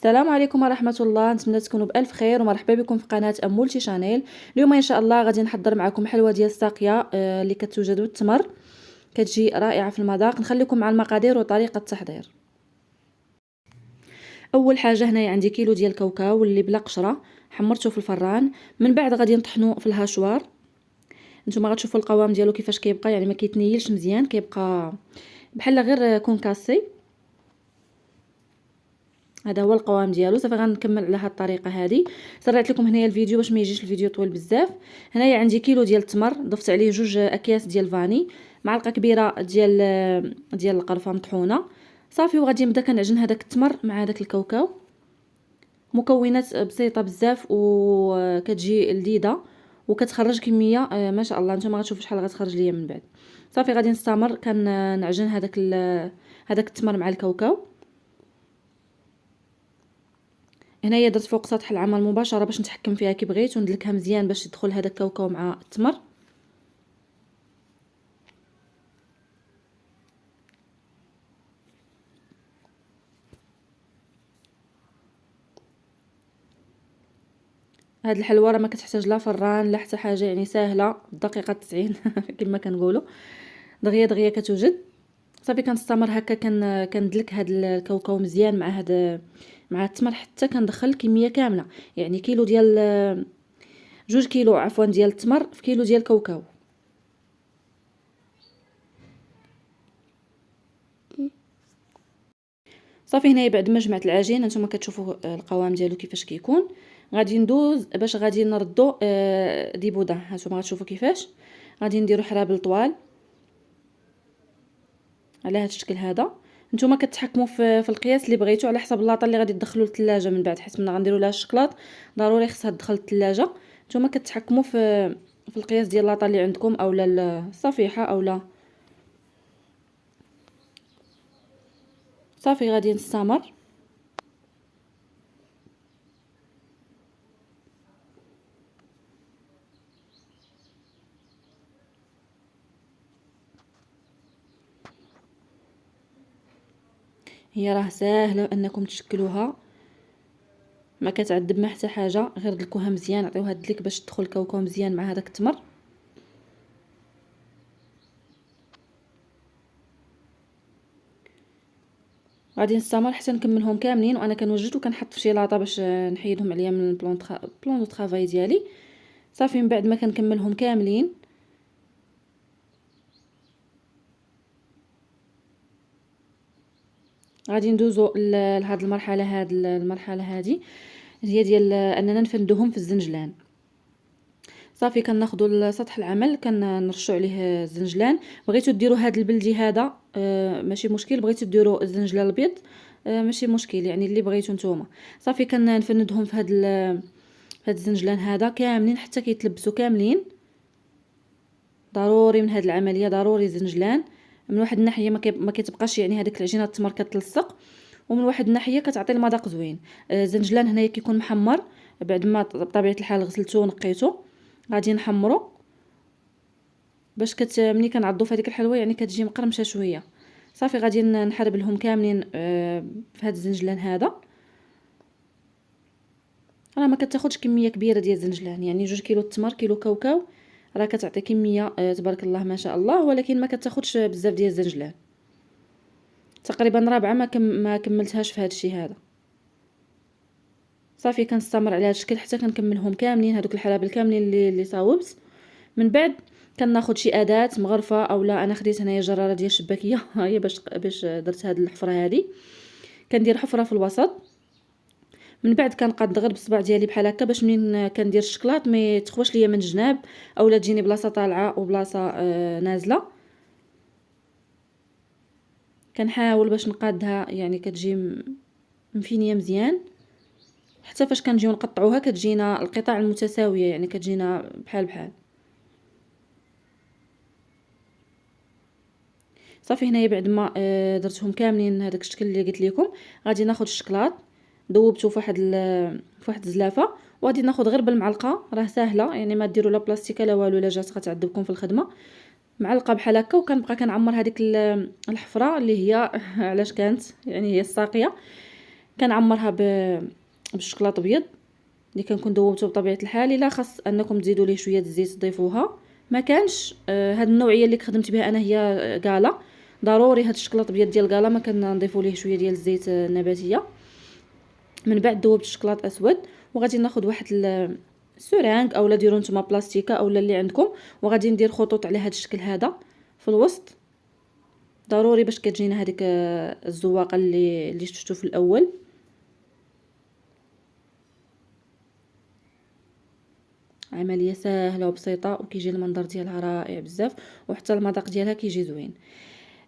السلام عليكم ورحمة الله، نتمنى تكونوا بألف خير ومرحبا بكم في قناة مولتي شانيل. اليوم إن شاء الله غادي نحضر معكم حلوة ديال الساقية اللي كتوجد بالتمر، كتجي رائعة في المذاق. نخليكم مع المقادير وطريقة التحضير. أول حاجة هنايا عندي كيلو ديال الكاوكاو اللي بلا قشرة، حمرته في الفران. من بعد غادي نطحنو في الهاشوار. نتوما غتشوفوا القوام ديالو كيفاش كيبقى، يعني ما كيتنيلش مزيان، كيبقى بحال غير كونكاسي. هذا هو القوام ديالو. صافي غنكمل على هذه الطريقه هذه. سرعت لكم هنايا الفيديو باش ما يجيش الفيديو طويل بزاف. هنايا عندي كيلو ديال التمر، ضفت عليه 2 اكياس ديال الفاني، معلقه كبيره ديال القرفه مطحونه. صافي وغادي نبدا كنعجن هذاك التمر مع هذاك الكاوكاو. مكونات بسيطه بزاف وكتجي لذيذه وكتخرج كميه ما شاء الله. نتوما غتشوفوا شحال غتخرج ليا من بعد. صافي غادي نستمر كنعجن هذاك التمر مع الكاوكاو. هنايا درت فوق سطح العمل مباشره باش نتحكم فيها كي بغيت وندلكها مزيان باش يدخل هذا الكاوكاو مع التمر. هاد الحلوه راه ما كتحتاج لا فران لا حتى حاجه، يعني ساهله دقيقه 90 كما كنقولوا، دغيا دغيا كتوجد. صافي كنستمر هكا كندلك هاد الكاوكاو مزيان مع التمر حتى كندخل الكميه كامله، يعني كيلو ديال 2 كيلو عفوا ديال التمر في كيلو ديال الكاوكاو. صافي هنايا بعد ما جمعت العجين، نتوما كتشوفوا القوام ديالو كيفاش كيكون. غادي ندوز باش غادي نردو دي بودا. هانتوما غتشوفوا كيفاش غادي نديرو حرابل طوال على هذا الشكل هذا. نتوما كتحكموا في القياس اللي بغيتو على حسب اللاطه اللي غادي تدخلوا للثلاجه من بعد، حيت ملي غنديروا لها الشكلاط ضروري خصها تدخل للثلاجه. نتوما كتحكموا في القياس ديال اللاطه اللي عندكم اولا الصفيحه اولا. صافي غادي نستمر. هي راه ساهله انكم تشكلوها، ما كتعذب ما حتى حاجه، غير دلكوها مزيان، عطيوها الدلك باش تدخل الكاوكاو مزيان مع هذاك التمر. غادي نستمر حتى نكملهم كاملين، وانا كنوجد وكنحط في شي لاطه باش نحيدهم عليا من البلون دو طرافاي ديالي. صافي من بعد ما كنكملهم كاملين غادي ندوزو لهاد المرحله هذه هي ديال اننا نفندوهم في الزنجلان. صافي كناخذوا لسطح العمل كنرشوا عليه الزنجلان. بغيتو ديروا هاد البلدي هذا ماشي مشكل، بغيتو ديروا الزنجلان الابيض ماشي مشكل، يعني اللي بغيتو نتوما. صافي كنفندهم في هاد الزنجلان هذا كاملين حتى كيتلبسوا كاملين. ضروري من هاد العمليه ضروري زنجلان. من واحد الناحيه ما كتبقاش يعني هذيك العجينه التمر كتلصق، ومن واحد الناحيه كتعطي المذاق زوين. الزنجلان هنايا كيكون محمر بعد ما بطبيعه الحال غسلته ونقيته. غادي نحمرو باش ملي كنعضو في هذيك الحلوه يعني كتجي مقرمشه شويه. صافي غادي نحرب لهم كاملين في هذا الزنجلان هذا. راه ما كتاخذش كميه كبيره ديال الزنجلان، يعني 2 كيلو التمر كيلو كاوكاو راه كتعطي كميه تبارك الله ما شاء الله، ولكن ما كتاخذش بزاف ديال الزنجلان. تقريبا رابعه ما كملتهاش في هذا الشيء هذا. صافي كنستمر على هذا الشكل حتى كنكملهم كاملين هذوك الحلابل كاملين اللي صاوبت. من بعد كناخذ شي اداه مغرفه اولا انا خديت هنايا جراره ديال الشباكيه هي باش درت هذه الحفره هذه. كندير حفره في الوسط. من بعد كنقاد غير بالصبع ديالي بحال هكا باش منين كندير الشكلاط ما يتخواش ليا من الجناب اولا تجيني بلاصه طالعه وبلاصه نازله. كنحاول باش نقادها يعني كتجي مفينيه مزيان، حتى فاش كنجيو نقطعوها كتجينا القطع المتساويه، يعني كتجينا بحال. صافي هنايا بعد ما درتهم كاملين هذاك الشكل اللي قلت لكم، غادي ناخذ الشكلاط ذوبته في واحد الزلافه، وغادي ناخذ غير بالمعلقه. راه ساهله يعني ما ديروا لا بلاستيكه لا والو، لا جات غتعذبكم في الخدمه. معلقه بحال هكا وكنبقى كنعمر هذيك الحفره اللي هي علاش كانت يعني هي الساقيه. كنعمرها بالشوكولاط ابيض اللي كنكون دوبته بطبيعه الحال. الا خاص انكم تزيدوا ليه شويه الزيت تضيفوها، ما كانش هاد النوعيه اللي خدمت بها انا هي كالا. ضروري هاد الشوكولاط ابيض ديال كالا ما كنضيفوا ليه شويه ديال الزيت النباتيه. من بعد دوبت الشوكولاط اسود، وغادي ناخذ واحد السورانك اولا ديروا نتوما بلاستيكه اولا اللي عندكم، وغادي ندير خطوط على هذا الشكل هذا في الوسط، ضروري باش كتجينا هذيك الزواقه اللي شفتوا في الاول. عمليه سهله وبسيطه وكيجي المنظر ديالها رائع بزاف، وحتى المذاق ديالها كيجي زوين.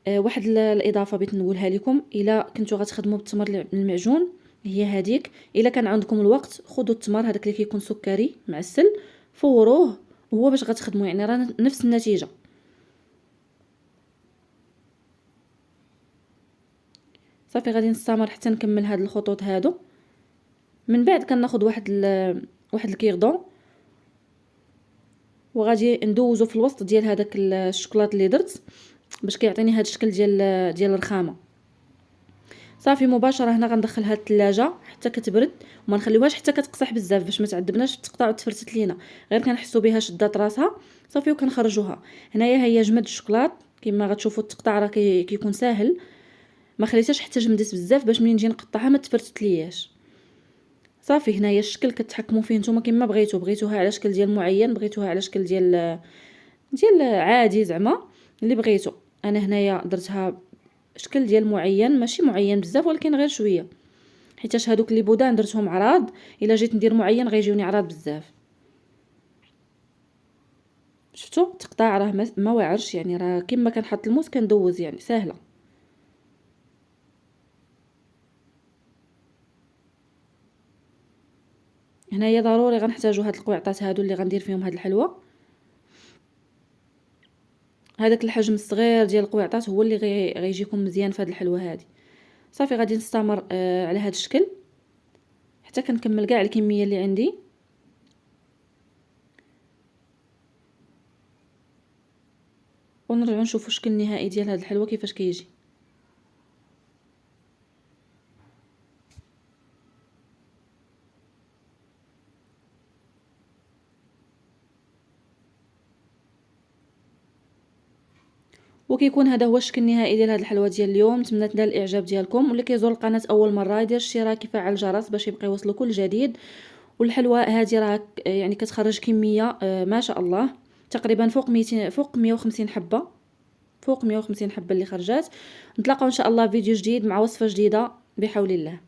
واحد الاضافه بغيت نقولها لكم، الا كنتو غتخدموا بالتمر المعجون هي هذيك، الا كان عندكم الوقت خذوا التمر هذاك اللي كيكون سكري معسل، فوروه هو باش غتخدموا، يعني راه نفس النتيجه. صافي غادي نستمر حتى نكمل هاد الخطوط هادو. من بعد كناخذ واحد الكيردون، وغادي ندوزو في الوسط ديال هذاك الشوكولاط اللي درت باش كيعطيني هذا الشكل ديال الرخامه. صافي مباشره هنا غندخلها للثلاجه حتى كتبرد، وما نخليوهاش حتى كتقصح بزاف باش ما تعذبناش تقطع وتفرتت لينا، غير كنحسوا بها شدات راسها صافي وكنخرجوها. هنايا هي جمد الشوكولاط كما غتشوفوا، التقطاع راه كيكون ساهل، ما خليتهاش حتى جمدت بزاف باش منين نجي نقطعها ما تفرتت لياش. صافي هنايا الشكل كتحكموا فيه نتوما كما بغيتوها على شكل ديال معين، بغيتوها على شكل ديال عادي زعما اللي بغيتو. انا هنايا درتها شكل ديال معين، ماشي معين بزاف ولكن غير شويه، حيتاش هادوك اللي بودان درتهم عراض، الا جيت ندير معين غيجيوني عراض بزاف. شفتوا التقطاع راه ما واعرش، يعني راه كما كنحط الموس كندوز، يعني سهله. هنايا ضروري غنحتاجوا هاد القويعطات هادو اللي غندير فيهم هاد الحلوه. هذاك الحجم الصغير ديال القويعطات هو اللي غيجيكم مزيان في هاد الحلوه هادي. صافي غادي نستمر على هاد الشكل حتى كنكمل كاع الكميه اللي عندي. ونرجعوا نشوفوا الشكل النهائي ديال هاد الحلوه كيفاش كيجي. وكيكون هذا هو الشكل النهائي ديال هاد الحلوه ديال اليوم. نتمنى تنال الاعجاب ديالكم، واللي كيزور القناه اول مره يدير اشتراك يفعل الجرس باش يبقى يوصلو كل جديد. والحلوه هذه راه يعني كتخرج كميه ما شاء الله، تقريبا فوق 200 فوق 150 حبه، فوق 150 حبه اللي خرجات. نتلاقاو ان شاء الله فيديو جديد مع وصفه جديده بحول الله.